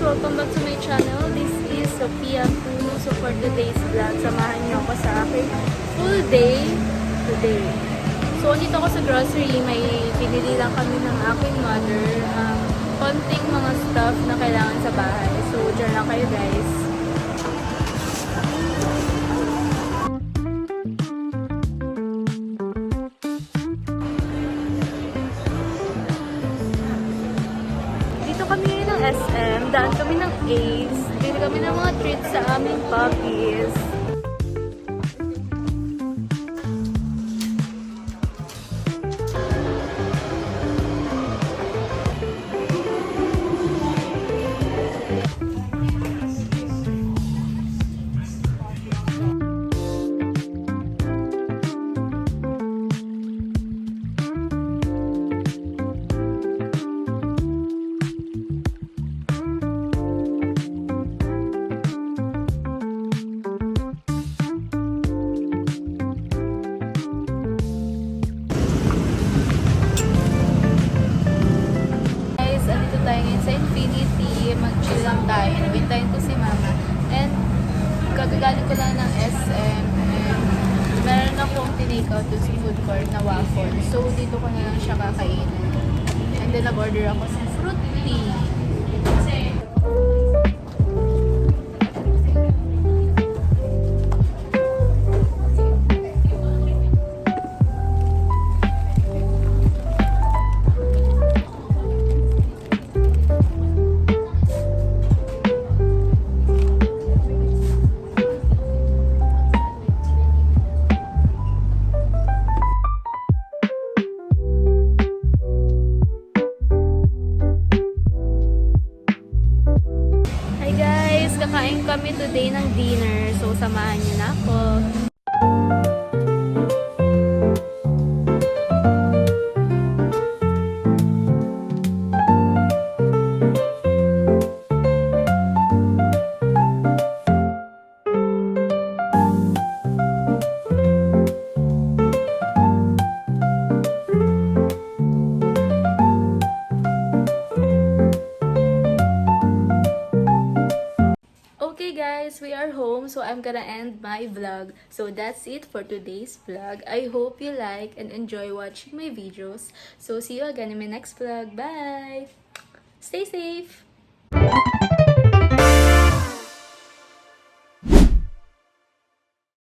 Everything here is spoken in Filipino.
Welcome back to my channel. This is Sophia Puno. So for today's vlog, samahan niyo ako sa aking full day today. So dito ako sa grocery, may pinili lang kami ng aking mother. Konting mga stuff na kailangan sa bahay. So dyan lang kayo guys. Kami ngayon ng SM, daan kami ng Ace, bili kami ng mga treats sa aming puppies. Sa Infinity, mag-chill lang tayo. Nabintayin ko si Mama. And, kagagaling ko lang ng SM. And, meron akong tinake-out dun sa food court na waffle. So, dito ko na lang siya kakainin. And then, nag-order ako sa fruit tea. Kakain kami today ng dinner. So, samahan niyo na ako. Guys, we are home, so I'm gonna end my vlog. So that's it for today's vlog. I hope you like and enjoy watching my videos. So see you again in my next vlog. Bye! Stay safe!